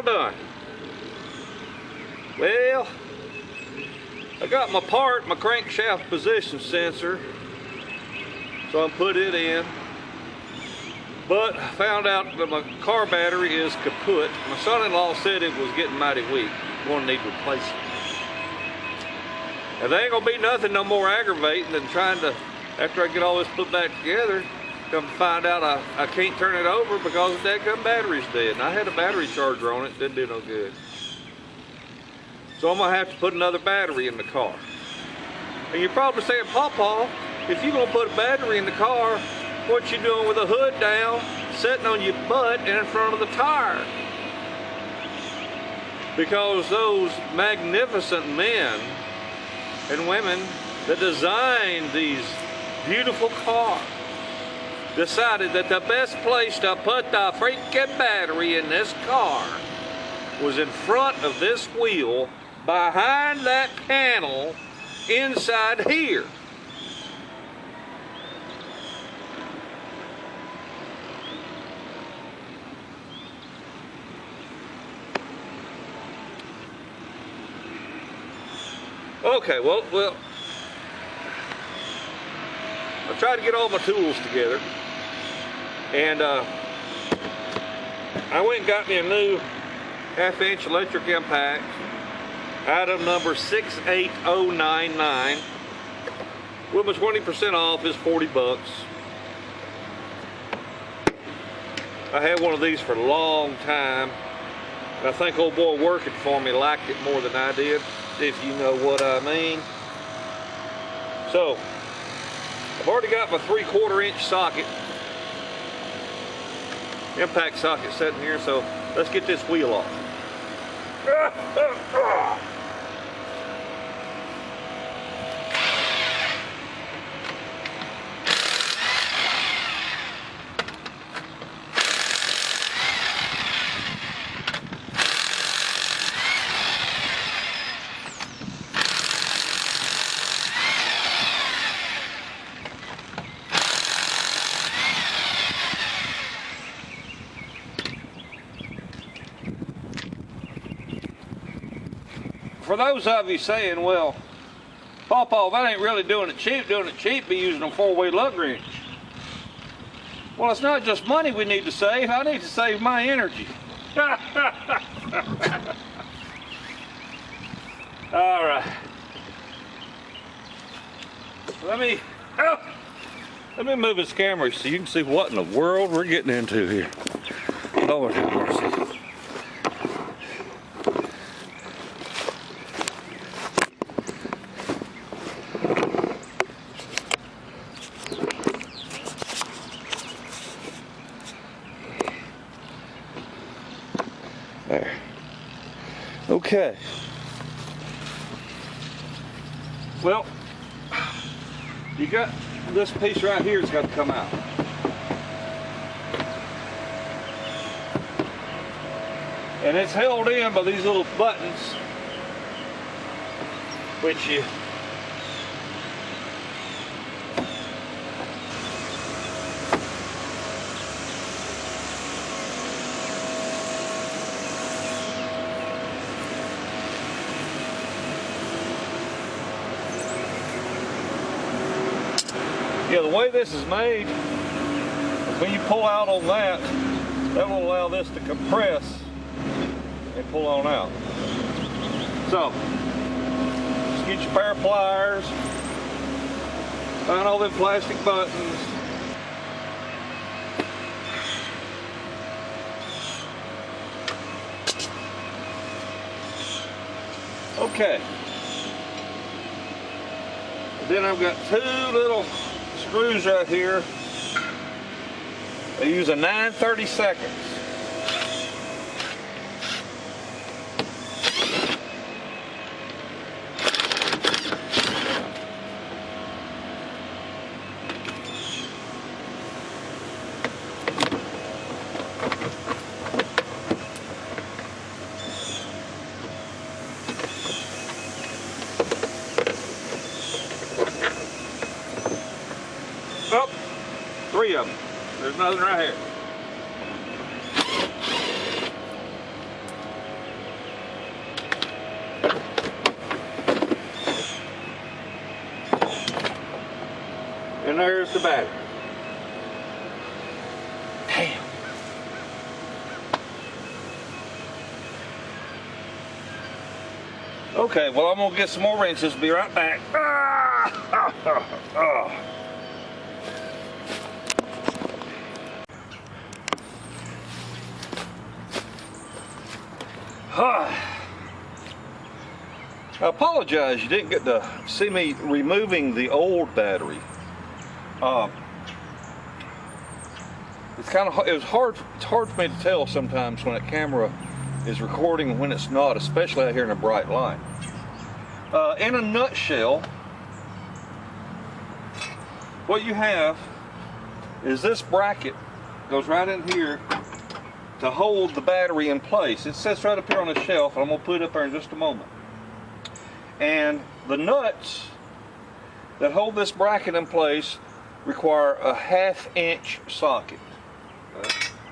done. Well, I got my crankshaft position sensor, so I put it in. But I found out that my car battery is kaput. My son-in-law said it was getting mighty weak. Going to need replacement. And there ain't gonna be nothing no more aggravating than trying to, after I get all this put back together, come find out I can't turn it over because the dadgum battery's dead. And I had a battery charger on it, didn't do no good. So I'm gonna have to put another battery in the car. And you're probably saying, PawPaw, if you're gonna put a battery in the car, what you doing with the hood down, sitting on your butt and in front of the tire? Because those magnificent men and women that designed these beautiful cars decided that the best place to put the freaking battery in this car was in front of this wheel, behind that panel, inside here. Okay, well, I tried to get all my tools together, and I went and got me a new half-inch electric impact, item number 68099. With my 20% off is 40 bucks. I had one of these for a long time, and I think old boy working for me liked it more than I did, if you know what I mean. So, I've already got my 3/4 inch socket, impact socket sitting here, so let's get this wheel off. For those of you saying, well, PawPaw, that ain't really doing it cheap be using a 4-way lug wrench. Well, it's not just money we need to save, I need to save my energy. All right. Let me move this camera so you can see what in the world we're getting into here. Lord have mercy. There. Okay. Well, you got this piece right here has got to come out. And it's held in by these little buttons, which you yeah, the way this is made, when you pull out on that, that will allow this to compress and pull on out. So, just get your pair of pliers, find all them plastic buttons. Okay. Then I've got 2 little screws right here. I use a 9/32. Oh, 3 of them. There's nothing right here. there's the battery. Damn. Okay, well, I'm gonna get some more wrenches. Be right back. I apologize you didn't get to see me removing the old battery. It's hard for me to tell sometimes when a camera is recording and when it's not, especially out here in a bright light. In a nutshell, what you have is this bracket goes right in here to hold the battery in place. It sits right up here on the shelf, and I'm going to put it up there in just a moment. And the nuts that hold this bracket in place require a 1/2 inch socket,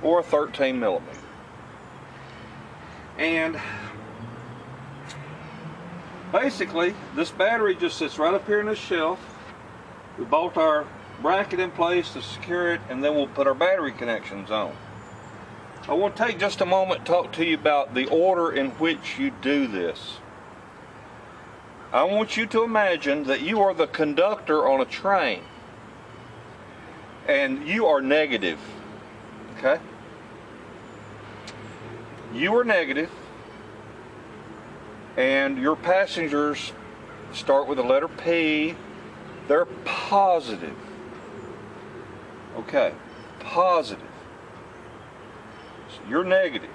or a 13 millimeter. And basically, this battery just sits right up here in this shelf. We bolt our bracket in place to secure it, and then we'll put our battery connections on. I want to take just a moment to talk to you about the order in which you do this. I want you to imagine that you are the conductor on a train, and you are negative, okay? You are negative, and your passengers start with the letter P. They're positive. Okay, positive. So you're negative.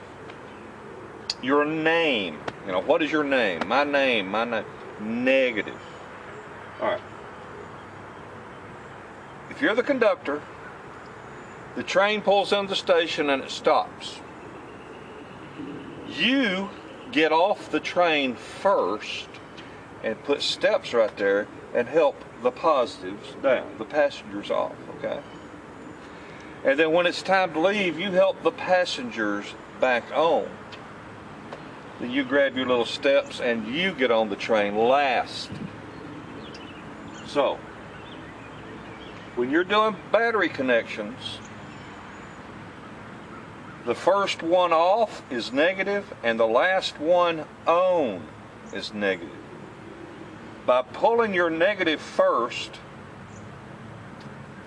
Your name, you know, what is your name? My name, negative. All right. If you're the conductor, the train pulls into the station and it stops. You get off the train first and put steps right there and help the positives down, the passengers off, okay? And then when it's time to leave, you help the passengers back on. Then you grab your little steps and you get on the train last. So, when you're doing battery connections, the first one off is negative and the last one on is negative. By pulling your negative first,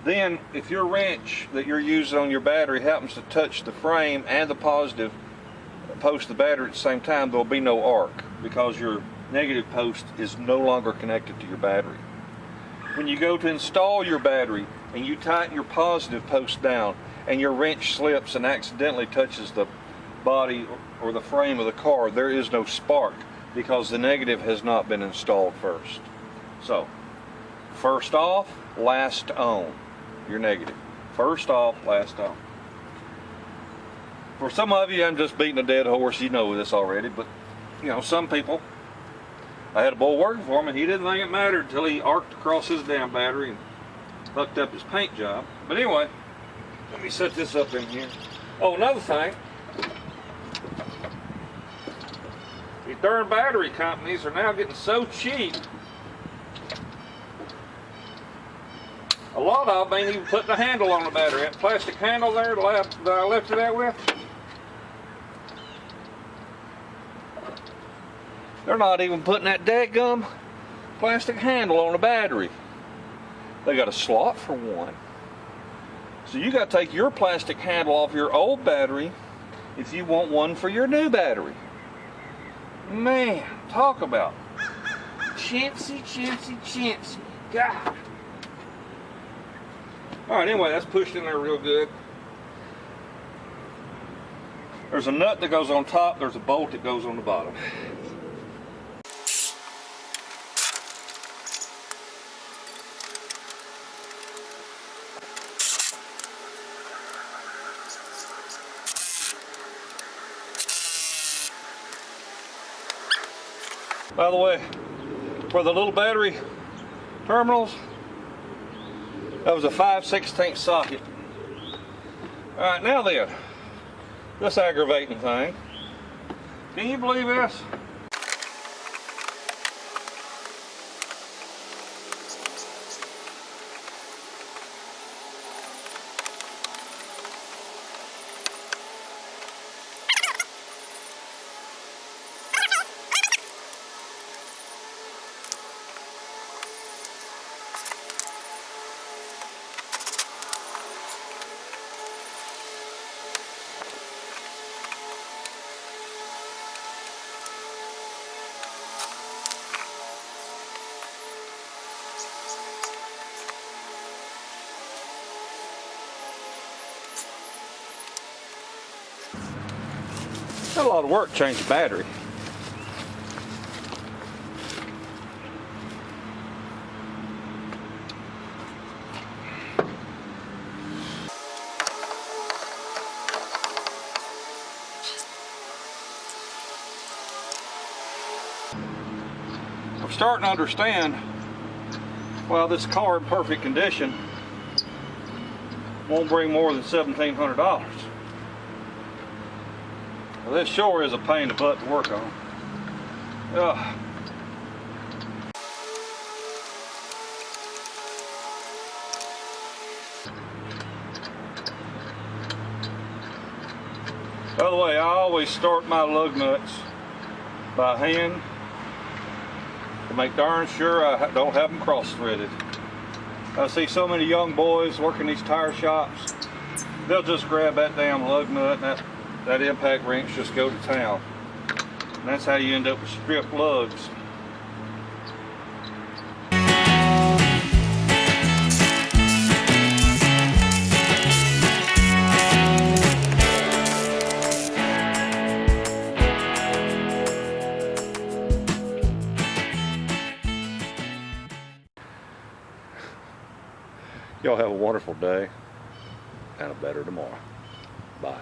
then if your wrench that you're using on your battery happens to touch the frame and the positive post of the battery at the same time, there'll be no arc because your negative post is no longer connected to your battery. When you go to install your battery and you tighten your positive post down and your wrench slips and accidentally touches the body or the frame of the car, there is no spark because the negative has not been installed first. So, first off, last on. Your negative. First off, last on. For some of you, I'm just beating a dead horse. You know this already, but you know, some people, I had a boy working for him and he didn't think it mattered until he arced across his damn battery and fucked up his paint job. But anyway, let me set this up in here. Oh, another thing. These darn battery companies are now getting so cheap. A lot of them ain't even putting a handle on the battery. That plastic handle there that I left it out with, they're not even putting that dadgum plastic handle on the battery. They got a slot for one. So you got to take your plastic handle off your old battery if you want one for your new battery. Man, talk about chintzy. God. Alright, anyway, that's pushed in there real good. There's a nut that goes on top, there's a bolt that goes on the bottom. By the way, for the little battery terminals, that was a 5/16 socket. Alright, now then, this aggravating thing. Can you believe this? Got a lot of work to change the battery. I'm starting to understand why this car in perfect condition won't bring more than $1,700. Well, this sure is a pain in the butt to work on. Ugh. By the way, I always start my lug nuts by hand to make darn sure I don't have them cross-threaded. I see so many young boys working these tire shops, they'll just grab that damn lug nut and that impact wrench just go to town. And that's how you end up with stripped lugs. Y'all have a wonderful day and a better tomorrow. Bye.